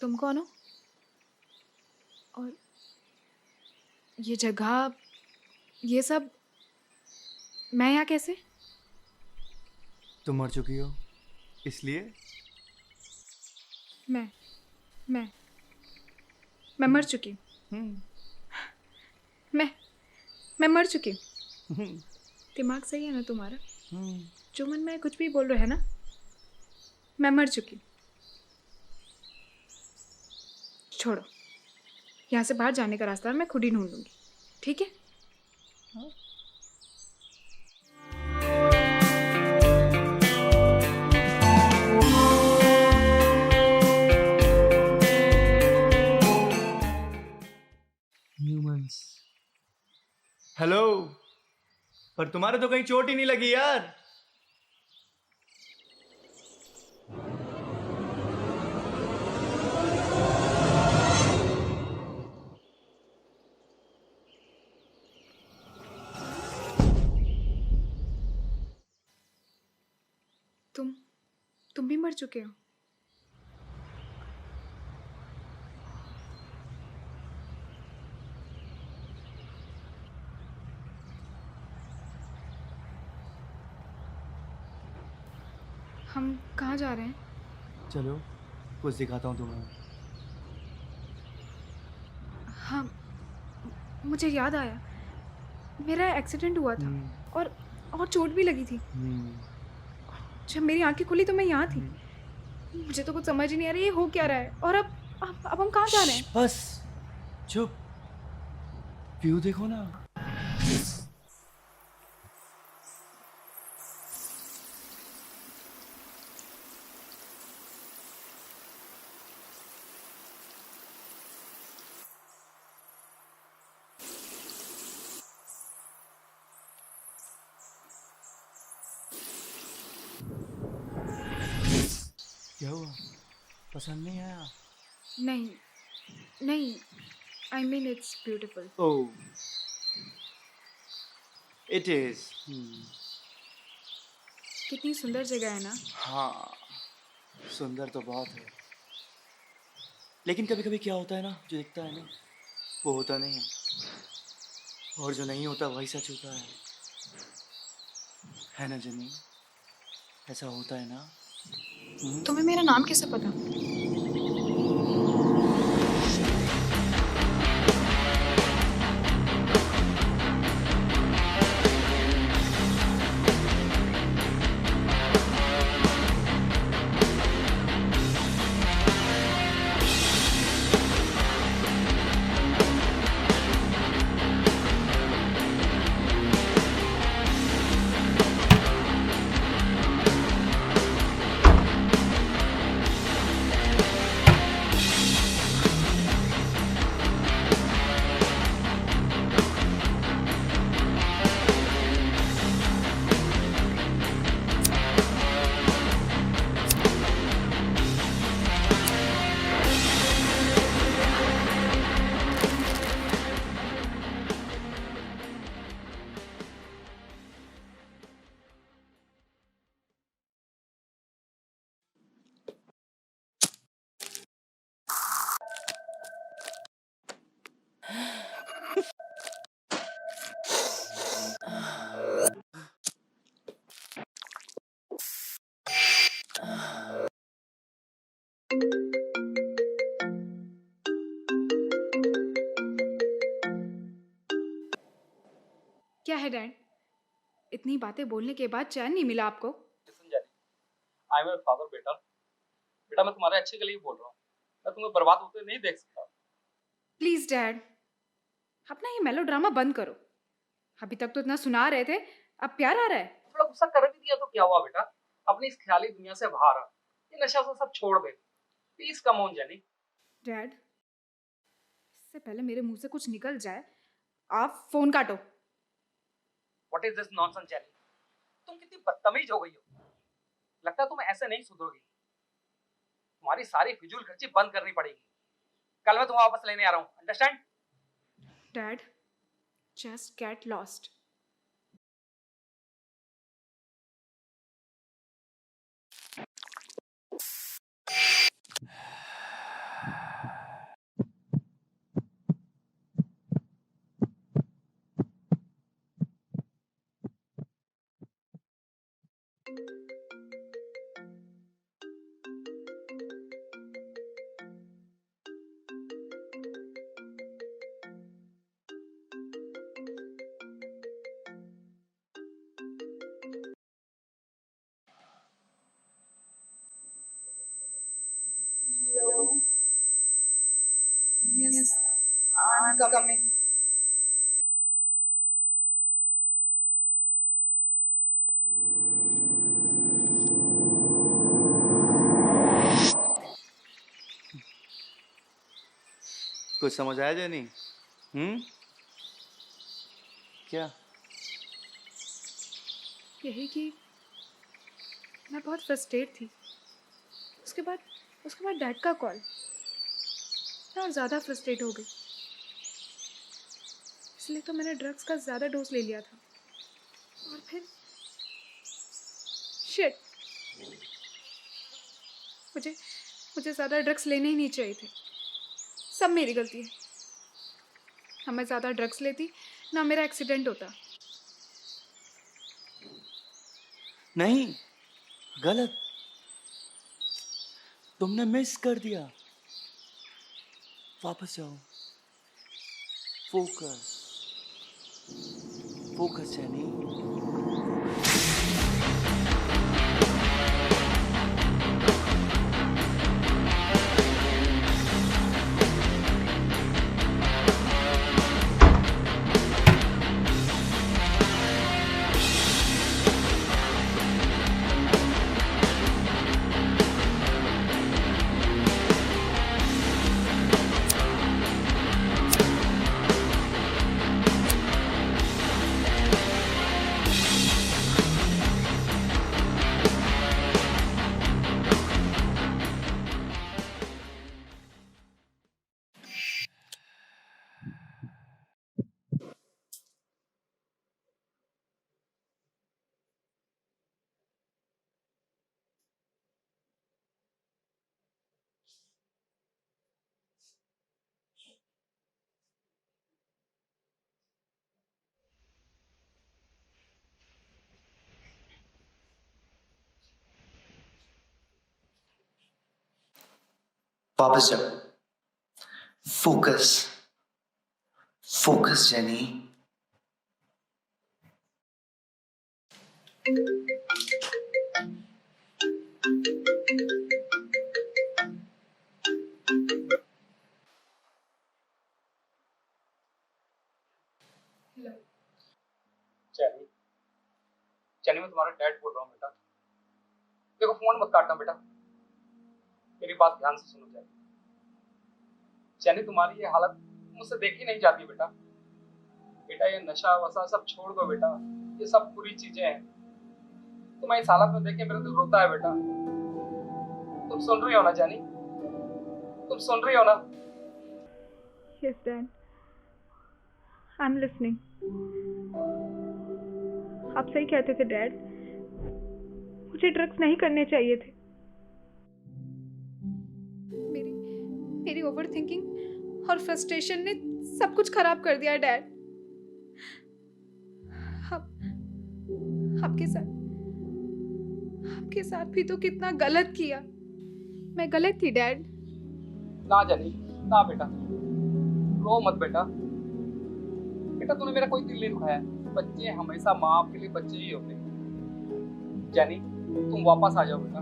तुम कौन हो? और ये जगह, ये सब, मैं यहाँ कैसे? तुम मर चुकी हो इसलिए? मैं मर चुकी हूँ। मैं मर चुकी हूँ। दिमाग सही है ना तुम्हारा? जो मन में कुछ भी बोल रहे है ना? मैं मर चुकी हूँ। छोड़ो, यहाँ से बाहर जाने का रास्ता मैं खुद ही ढूंढ लूंगी, ठीक है? ह्यूमंस। हेलो, पर तुम्हारे तो कहीं चोट ही नहीं लगी यार। तुम भी मर चुके हो? हम कहाँ जा रहे हैं? चलो कुछ दिखाता हूँ तुम्हें। हाँ, मुझे याद आया, मेरा एक्सीडेंट हुआ था और चोट भी लगी थी। जब मेरी आंखें खुली तो मैं यहाँ थी। मुझे तो कुछ समझ ही नहीं आ रहा ये हो क्या रहा है। और अब हम कहाँ जा रहे हैं? बस चुप, व्यू देखो ना। क्या हुआ? पसंद नहीं आया? नहीं, I mean it's beautiful. Oh, it is. कितनी सुंदर जगह है ना? हाँ, सुंदर तो बहुत है, लेकिन कभी कभी क्या होता है ना, जो दिखता है ना वो होता नहीं है, और जो नहीं होता वही सच होता है ना जनी? ऐसा होता है ना? तुम्हें मेरा नाम कैसे पता? है डैड? इतनी बातें बोलने के बाद चैन नहीं मिला आपको? Listen jenny, I am your father बेटा। बेटा मैं तुम्हारे अच्छे के लिए बोल रहा हूँ। मैं तुम्हें बर्बाद होते नहीं देख सकता। प्लीज डैड, अपना ये मेलोड्रामा बंद करो। अभी तक तो इतना सुना रहे थे, अब प्यार आ रहा है। थोड़ा गुस्सा कर भी दिया तो क्या हुआ बेटा? अपनी इस ख्याली दुनिया से बाहर आ। ये नशा तो सब छोड़ दे। Please come on Jenny. Dad, इससे पहले मेरे मुंह से कुछ निकल जाए, आप फोन काटो। What is this nonsense jenny? तुम कितनी बदतमीज हो गई हो। लगता है तुम ऐसे नहीं सुधरोगी। तुम्हारी सारी फिजूल खर्ची बंद करनी पड़ेगी। कल मैं तुम्हें वापस लेने आ रहा हूँ, understand? Dad, just get lost. Hello. Yes, I'm coming. कुछ समझ आया जेनी? क्या? यही कि मैं बहुत फ्रस्ट्रेट थी। उसके बाद डैड का कॉल। मैं और ज़्यादा फ्रस्ट्रेट हो गई, इसलिए तो मैंने ड्रग्स का ज़्यादा डोज ले लिया था। और फिर शिट, मुझे ज़्यादा ड्रग्स लेने ही नहीं चाहिए थे। सब मेरी गलती है। ना मैं ज़्यादा ड्रग्स लेती, ना मेरा एक्सीडेंट होता। नहीं, गलत। तुमने मिस कर दिया। वापस जाओ। Focus, focus jenny. वापस जाओ। Focus, focus jenny. Jenny, jenny मैं तुम्हारा डैड बोल रहा हूँ बेटा। देखो फोन मत काटना बेटा। मेरी बात ध्यान से सुनो जेनी। जेनी तुम्हारी ये हालत मुझसे देखी नहीं जाती बेटा। बेटा ये नशा वशा सब छोड़ दो बेटा। ये सब बुरी चीजें हैं। तुम्हें इस हालत में देख के मेरा दिल रोता है बेटा। तुम सुन रही हो ना जेनी? तुम सुन रही हो ना? Yes dad, I am listening. आप सही कहते थे डैड, मुझे ड्रग्स नहीं करने चाहिए थे। मेरी ओवर थिंकिंग और फ्रस्ट्रेशन ने सब कुछ खराब कर दिया डैड। आपके साथ भी तो कितना गलत किया। मैं गलत थी डैड। ना जेनी, ना बेटा। रो मत बेटा। बेटा तूने मेरा कोई दिल नहीं दुखाया। बच्चे हमेशा माँ बाप के लिए बच्चे ही होते हैं। जैनी, तुम वापस आ जाओ बेटा।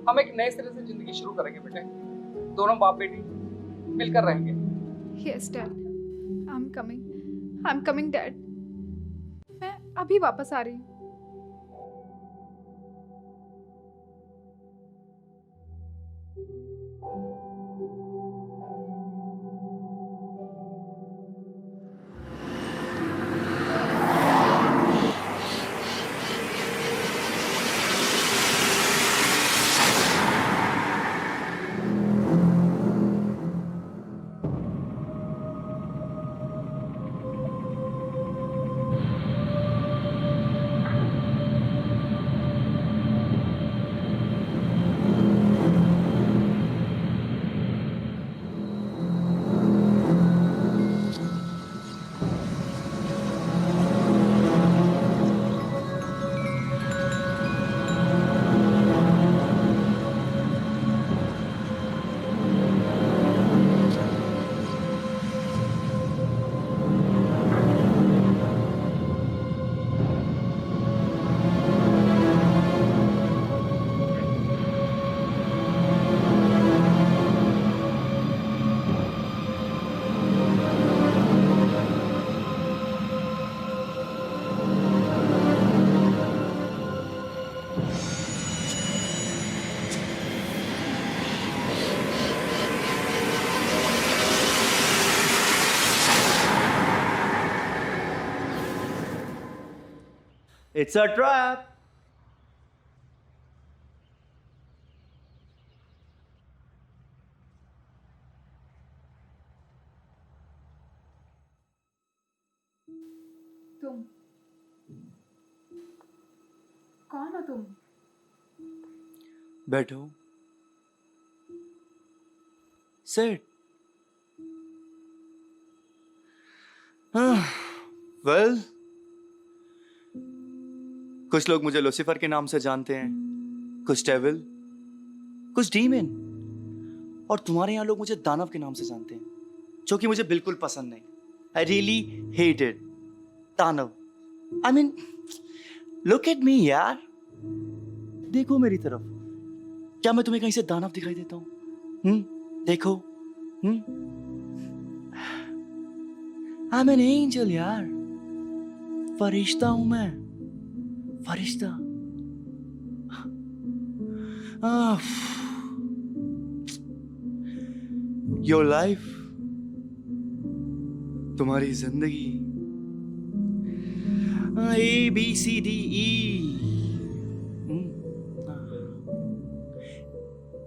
हम एक नए सिरे से जिंदगी शुरू करेंगे बेटे। दोनों बाप बेटी मिलकर रहेंगे। Yes dad, I am coming dad. मैं अभी वापस आ रही हूँ। It's a trap. तुम कौन हो तुम? बैठो। Sit. Well, कुछ लोग मुझे लूसीफर के नाम से जानते हैं, कुछ डेविल, कुछ डीमन, और तुम्हारे यहाँ लोग मुझे दानव के नाम से जानते हैं, जो कि मुझे बिल्कुल पसंद नहीं। I really hate it. दानव। I mean, look at me यार। देखो मेरी तरफ। क्या मैं तुम्हें कहीं से दानव दिखाई देता हूँ? देखो। I'm an angel यार। फरिश्ता हूं मैं। फरिश्ता। Your life, तुम्हारी जिंदगी, ABCDE,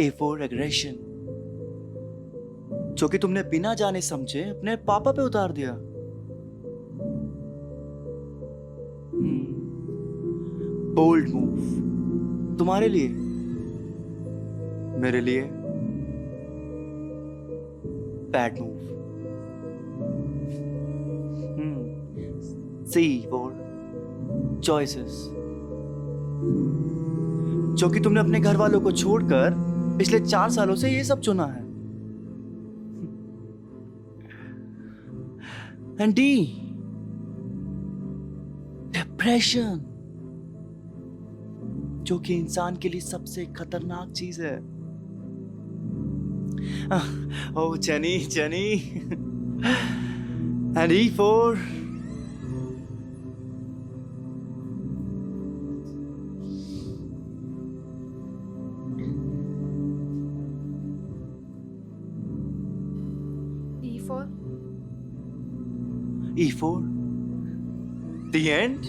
A for aggression, जो कि तुमने बिना जाने समझे अपने पापा पे उतार दिया। बोल्ड मूव, तुम्हारे लिए, मेरे लिए bad move. See for choices, जो कि तुमने अपने घर वालों को छोड़कर पिछले 4 सालों से ये सब चुना है। एंड डी, डिप्रेशन, जो कि इंसान के लिए सबसे खतरनाक चीज है। Oh Jenny, Jenny. And E for E4, the end?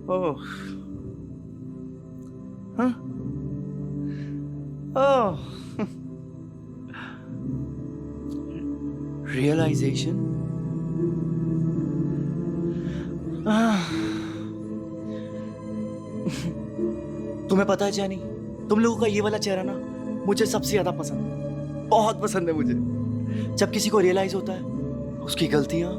Oh. Huh? Oh. Realization? तुम्हें पता है जानी, तुम लोगों का ये वाला चेहरा ना मुझे सबसे ज्यादा पसंद है, बहुत पसंद है मुझे। जब किसी को रियलाइज होता है उसकी गलतियां,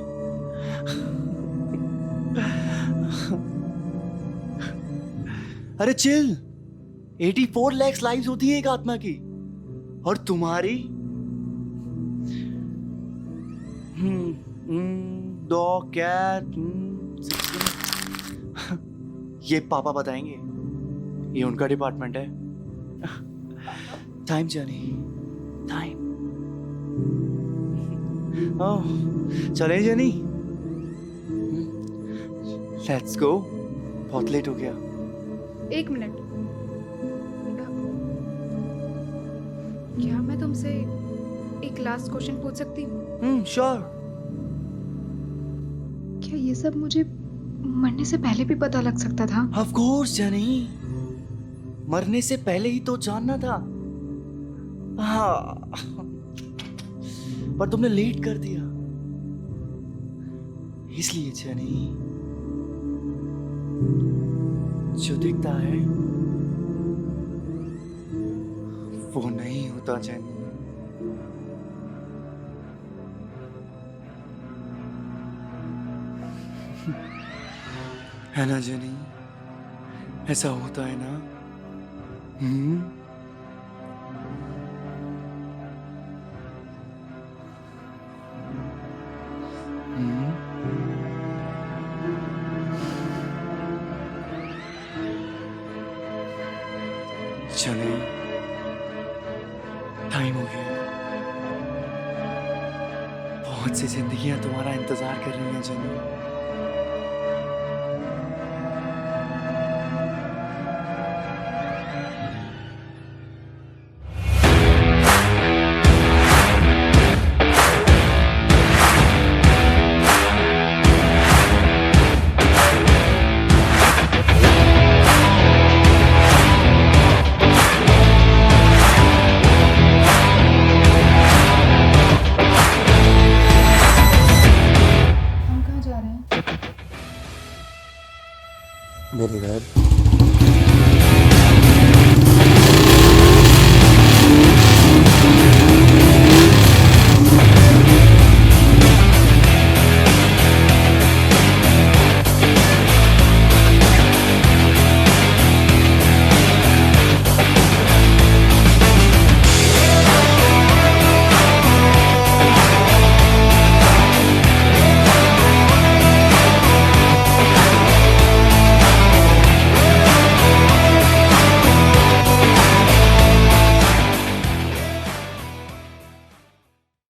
अरे चिल, 84 लाख लाइव्स होती है एक आत्मा की, और तुम्हारी डॉग कैट ये पापा बताएंगे, ये उनका डिपार्टमेंट है। Time journey, time. ओह, चले जर्नी, लेट्स गो। बहुत लेट हो गया। 1 मिनट, क्या मैं तुमसे एक लास्ट क्वेश्चन पूछ सकती हूँ? श्योर। क्या ये सब मुझे मरने से पहले भी पता लग सकता था? ऑफ कोर्स जनी, मरने से पहले ही तो जानना था। हाँ, पर तुमने लेट कर दिया, इसलिए जनी जो दिखता है वो नहीं होता जनी। है ना जनी, ऐसा होता है ना? चले, टाइम हो गया। बहुत सी जिंदगियां तुम्हारा इंतजार कर रही हैं जनी।